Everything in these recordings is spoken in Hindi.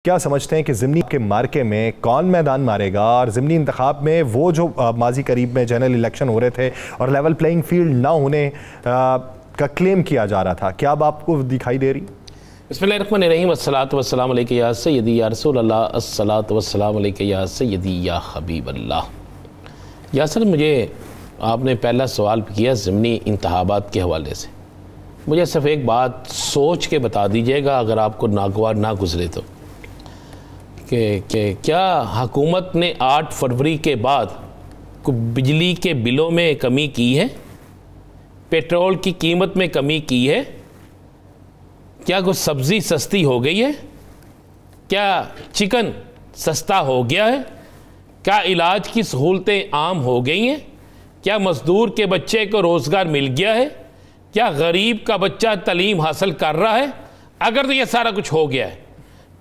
क्या समझते हैं कि ज़िमनी के मार्के में कौन मैदान मारेगा और ज़िमनी इंतखाब में वो जो माजी करीब में जनरल इलेक्शन हो रहे थे और लेवल प्लेइंग फील्ड ना होने का क्लेम किया जा रहा था, क्या अब आपको दिखाई दे रही? बिस्मिल्लाहिर्रहमानिर्रहीम, अस्सलातु वस्सलामु अलैका या सय्यदी या रसूल अल्लाह, अस्सलातु वस्सलामु अलैका या सय्यदी या हबीब अल्लाह। यासर, मुझे आपने पहला सवाल किया ज़िमनी इंतखाबात के हवाले से। मुझे सिर्फ एक बात सोच के बता दीजिएगा, अगर आपको नागवार ना गुजरे तो, कि क्या हुकूमत ने 8 फरवरी के बाद बिजली के बिलों में कमी की है, पेट्रोल की कीमत में कमी की है, क्या कुछ सब्ज़ी सस्ती हो गई है, क्या चिकन सस्ता हो गया है, क्या इलाज की सहूलतें आम हो गई हैं, क्या मज़दूर के बच्चे को रोज़गार मिल गया है, क्या गरीब का बच्चा तालीम हासिल कर रहा है? अगर तो ये सारा कुछ हो गया है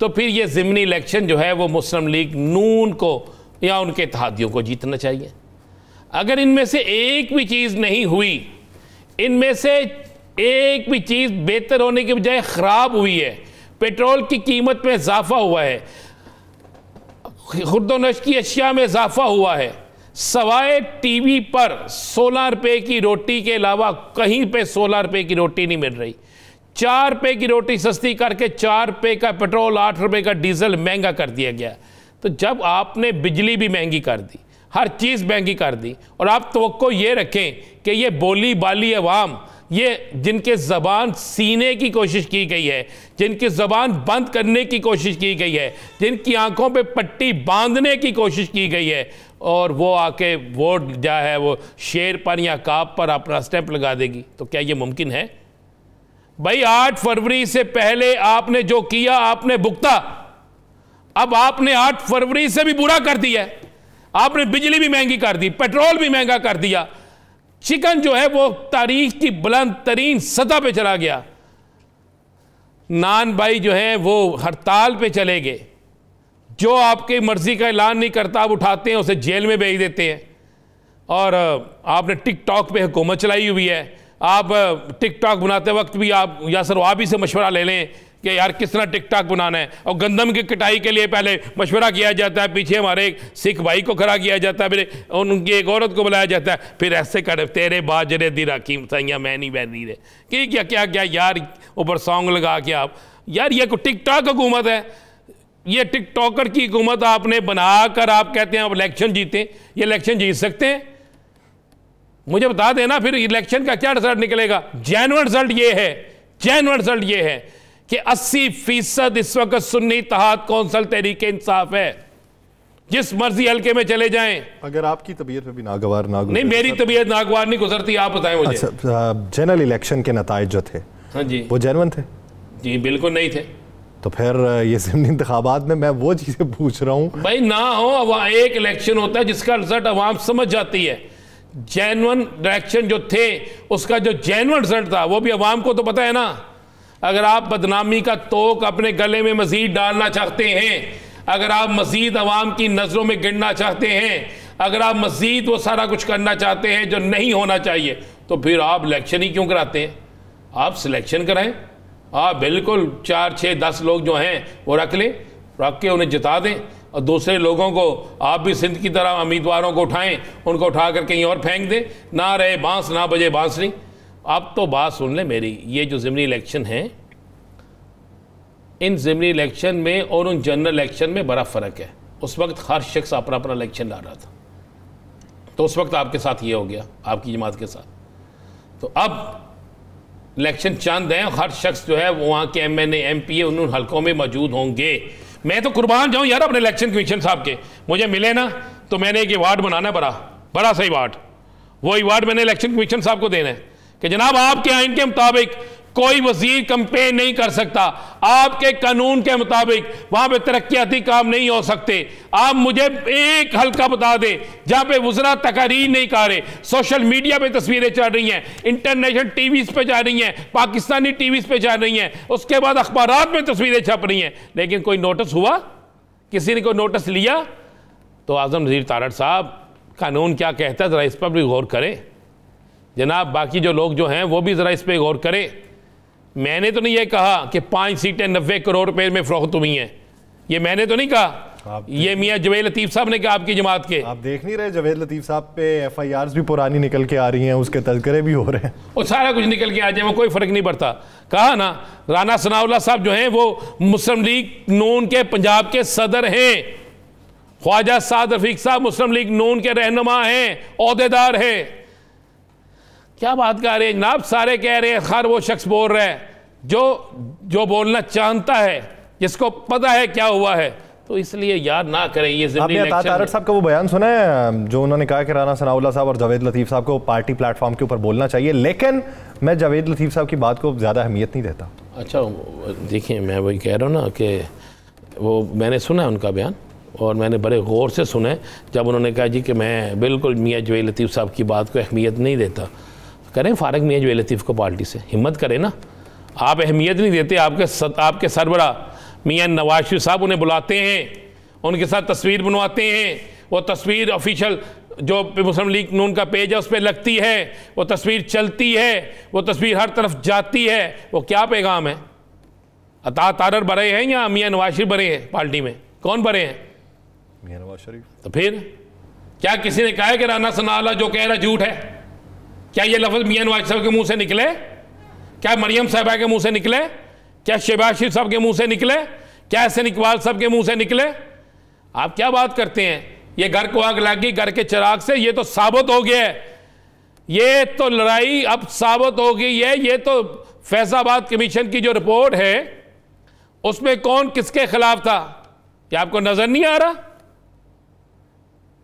तो फिर ये ज़िमनी इलेक्शन जो है वो मुस्लिम लीग नून को या उनके इत्तेहादियों को जीतना चाहिए। अगर इनमें से एक भी चीज़ नहीं हुई, इनमें से एक भी चीज़ बेहतर होने के बजाय ख़राब हुई है, पेट्रोल की कीमत में इजाफा हुआ है, खुर्दोनश की अशिया में इजाफा हुआ है, सवाए टीवी पर 16 रुपये की रोटी के अलावा कहीं पे 16 रुपये की रोटी नहीं मिल रही। 4 रुपये की रोटी सस्ती करके 4 रुपये का पेट्रोल, 8 रुपये का डीजल महंगा कर दिया गया। तो जब आपने बिजली भी महंगी कर दी, हर चीज़ महंगी कर दी, और आप तवक्को ये रखें कि ये बोली बाली अवाम, ये जिनके ज़बान सीने की कोशिश की गई है, जिनकी ज़बान बंद करने की कोशिश की गई है, जिनकी आंखों पे पट्टी बांधने की कोशिश की गई है, और वो आके वोट जो है वो शेर पर या काब पर अपना स्टैंप लगा देगी, तो क्या ये मुमकिन है? भाई 8 फरवरी से पहले आपने जो किया आपने भुगता। अब आपने 8 फरवरी से भी बुरा कर दिया है। आपने बिजली भी महंगी कर दी, पेट्रोल भी महंगा कर दिया, चिकन जो है वो तारीख की बुलंद तरीन सतह पे चला गया। नान भाई जो है वो हड़ताल पे चले गए। जो आपकी मर्जी का ऐलान नहीं करता आप उठाते हैं, उसे जेल में भेज देते हैं। और आपने टिकटॉक पे हुकूमत चलाई हुई है। आप टिकटॉक बनाते वक्त भी आप यासर आप ही से मशवरा ले लें कि यार किस तरह टिकटॉक बनाना है, और गंदम की कटाई के लिए पहले मशवरा किया जाता है, पीछे हमारे एक सिख भाई को खड़ा किया जाता है, फिर उनकी एक औरत को बुलाया जाता है, फिर ऐसे कर तेरे बाजरे दी राकीम सैया मैं नहीं बहन रे कि क्या क्या क्या यार ऊपर सॉन्ग लगा के आप, यार ये टिकटॉक हुकूमत है, ये टिकटॉकर की हुकूमत आपने बनाकर आप कहते हैं आप इलेक्शन जीते। ये इलेक्शन जीत सकते हैं? मुझे बता देना फिर इलेक्शन का क्या रिजल्ट निकलेगा। जेन्युइन रिजल्ट ये है, जेन्युइन रिजल्ट ये है कि 80% इस वक्त सुन्नी इत्तेहाद कौंसिल तहरीक इंसाफ है। जिस मर्जी हल्के में चले जाएं। अगर आपकी तबीयत पे भी नागवार ना गुजरती, नहीं मेरी तबीयत नागवार नहीं गुजरती, आप बताएं मुझे। अच्छा, जनरल इलेक्शन के नताइज जो थे, हाँ जी, वो जेन्युइन थे? जी बिल्कुल नहीं थे। तो फिर ये ज़िमनी इंतखाबात में मैं वो चीज़ें पूछ रहा हूँ भाई, ना हो अब एक इलेक्शन होता है जिसका रिजल्ट अवाम समझ जाती है। जेन्युइन इलेक्शन जो थे उसका जो जेन्युइन रिजल्ट था वो भी अवाम को तो पता है ना। अगर आप बदनामी का तोक अपने गले में मजीद डालना चाहते हैं, अगर आप मजीद अवाम की नज़रों में गिरना चाहते हैं, अगर आप मजीद वो सारा कुछ करना चाहते हैं जो नहीं होना चाहिए, तो फिर आप इलेक्शन ही क्यों कराते हैं? आप सिलेक्शन कराएं। आप बिल्कुल 4, 6, 10 लोग जो हैं वो रख लें, रख के उन्हें जिता दें, और दूसरे लोगों को आप भी सिंध की तरह उम्मीदवारों को उठाएं, उनको उठा कर कहीं और फेंक दें। ना रहे बांस ना बजे बांसुरी। आप तो बात सुन लें मेरी, ये जो ज़िमनी इलेक्शन है, इन ज़िमनी इलेक्शन में और उन जनरल इलेक्शन में बड़ा फ़र्क है। उस वक्त हर शख्स अपना अपना इलेक्शन ला रहा था, तो उस वक्त आपके साथ ये हो गया, आपकी जमात के साथ। तो अब इलेक्शन चंद हैं, हर शख्स जो है वहाँ के MNA MPA उन हलकों में मौजूद होंगे। मैं तो कुर्बान जाऊँ यार अपने इलेक्शन कमीशन साहब के, मुझे मिले ना तो मैंने एक अवार्ड बनाना है, बड़ा सा अवार्ड। वो अवार्ड मैंने इलेक्शन कमीशन साहब को देना है कि जनाब आपके आइन के मुताबिक कोई वजीर कंपेन नहीं कर सकता, आपके कानून के मुताबिक वहां पे तरक्याती काम नहीं हो सकते। आप मुझे एक हल्का बता दें जहां पे वज़रा तकारीर नहीं कर रहे, सोशल मीडिया पे तस्वीरें चल रही हैं, इंटरनेशनल टीवीज़ पे जा रही हैं, पाकिस्तानी टीवीज़ पे जा रही हैं, उसके बाद अखबारात में तस्वीरें छप रही हैं, लेकिन कोई नोटिस हुआ? किसी ने कोई नोटिस लिया? तो आज़म नज़ीर तारड़ साहब, कानून क्या कहता है ज़रा इस पर भी गौर करें जनाब। बाकी जो लोग जो हैं वो भी ज़रा इस पर गौर करें। मैंने तो नहीं ये कहा कि 5 सीटें 90 करोड़ रुपए में फ़रोख्त हुई हैं, ये मैंने तो नहीं कहा, ये मियां जवेद लतीफ साहब ने कहा आपकी जमात के। आप देख नहीं रहे जवेद लतीफ साहब पे FIRs भी पुरानी निकल के आ रही हैं, उसके तज़किरे भी हो रहे हैं, और सारा कुछ निकल के आ जाए, वो कोई फर्क नहीं पड़ता। कहा ना, राना सनाउल्लाह साहब जो हैं वो मुस्लिम लीग नून के पंजाब के सदर हैं, ख्वाजा साद रफीक साहब मुस्लिम लीग नून के रहनुमा हैं, ओहदेदार हैं। क्या बात कर रहे हैं जनाब, सारे कह रहे हैं, हर वो शख्स बोल रहा है जो बोलना चाहता है, जिसको पता है क्या हुआ है। तो इसलिए यार ना करें ये। आपने अता तारड़ साहब का वो बयान सुना है जो उन्होंने कहा कि राना सनाउल्लाह साहब और जावेद लतीफ़ साहब को पार्टी प्लेटफॉर्म के ऊपर बोलना चाहिए, लेकिन मैं जावेद लतीफ़ साहब की बात को ज़्यादा अहमियत नहीं देता। अच्छा देखिए, मैं वही कह रहा हूँ ना कि वो मैंने सुना है उनका बयान, और मैंने बड़े गौर से सुना है जब उन्होंने कहा जी कि मैं बिल्कुल मियाँ जवेद लतीफ़ साहब की बात को अहमियत नहीं देता। करें फ़ारग मियाँ जवेद लतीफ़ को पार्टी से, हिम्मत करें ना। आप अहमियत नहीं देते, आपके सरबरा मियाँ नवाज शरीफ साहब उन्हें बुलाते हैं, उनके साथ तस्वीर बनवाते हैं, वो तस्वीर ऑफिशियल जो मुस्लिम लीग नून का पेज है उस पर लगती है, वो तस्वीर चलती है, वो तस्वीर हर तरफ जाती है। वो क्या पैगाम है? अता तारड़ बड़े हैं या मियाँ नवाज शरीफ बड़े हैं पार्टी में? कौन बड़े हैं? मियाँ नवाज शरीफ। तो फिर क्या किसी ने कहा है कि राना सनाउल्लाह जो कह रहा झूठ है? क्या ये लफ्ज़ मियाँ नवाज साहब के मुंह से निकले? क्या मरियम साहबा के मुंह से निकले? क्या शहबाज शरीफ साहब के मुंह से निकले? क्या हसन इकबाल साहब के मुंह से निकले? आप क्या बात करते हैं? ये घर को आग लगी घर के चिराग से, ये तो साबित हो गया है, ये तो लड़ाई अब साबित हो गई है। ये तो फैजाबाद कमीशन की जो रिपोर्ट है उसमें कौन किसके खिलाफ था, क्या आपको नजर नहीं आ रहा?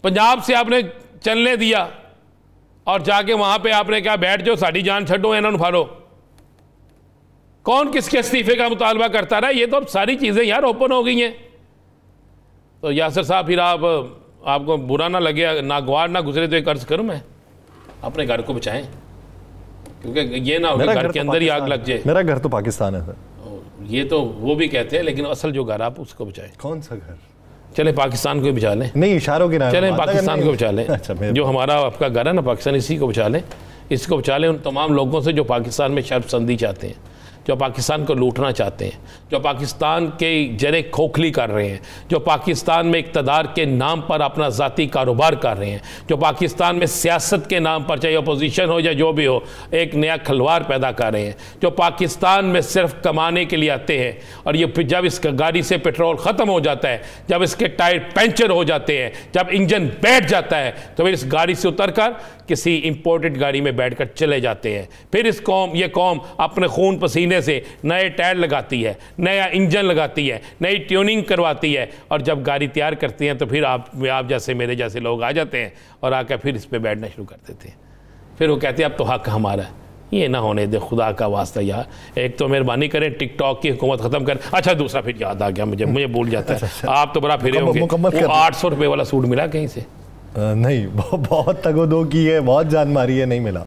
पंजाब से आपने चलने दिया और जाके वहां पे आपने कहा बैठ जाओ, साड़ी जान छो, इन्होंने फाड़ो। कौन किसके इस्तीफे का मुतालबा करता रहा? ये तो अब सारी चीजें यार ओपन हो गई हैं। तो यासिर साहब, फिर आपको बुरा ना लगे, नागवार ना गुजरे तो एक अर्ज करूं मैं, अपने घर को बचाएं, क्योंकि ये ना हो घर के अंदर ही आग लग जाए। मेरा घर तो पाकिस्तान है सर। ये तो वो भी कहते हैं, लेकिन असल जो घर आप उसको बचाएं। कौन सा घर? चले पाकिस्तान को बचा लें। नहीं, इशारों की ना, चले पाकिस्तान को बचा लें। अच्छा, जो हमारा आपका घर है ना पाकिस्तान, इसी को बचा लें, इसको बचा लें उन तमाम लोगों से जो पाकिस्तान में शर्मसंदी चाहते हैं, जो पाकिस्तान को लूटना चाहते हैं, जो पाकिस्तान के जरे खोखली कर रहे हैं, जो पाकिस्तान में इक़्तिदार के नाम पर अपना ज़ाती कारोबार कर रहे हैं, जो पाकिस्तान में सियासत के नाम पर, चाहे अपोजिशन हो या जो भी हो, एक नया खलवार पैदा कर रहे हैं, जो पाकिस्तान में सिर्फ कमाने के लिए आते हैं। और ये फिर जब इस गाड़ी से पेट्रोल ख़त्म हो जाता है, जब इसके टायर पंचर हो जाते हैं, जब इंजन बैठ जाता है, तो फिर इस गाड़ी से उतर कर किसी इंपोर्टेड गाड़ी में बैठकर चले जाते हैं। फिर ये कौम अपने खून पसीने से नए टायर लगाती है, नया इंजन लगाती है, नई ट्यूनिंग करवाती है, और जब गाड़ी तैयार करती हैं तो फिर आप जैसे मेरे जैसे लोग आ जाते हैं और आकर फिर इस पे बैठना शुरू कर देते हैं। फिर वो कहते हैं अब तो हक हमारा है। ये ना होने दे खुदा का वास्ता यार। एक तो मेहरबानी करें टिकटॉक की हुकूमत ख़त्म कर। अच्छा, दूसरा फिर याद आ गया मुझे भूल जाता है। आप तो बड़ा फिरे होंगे, 800 रुपये वाला सूट मिला कहीं से? नहीं, बहुत तगोदो की है, बहुत जान मारी है, नहीं मिला।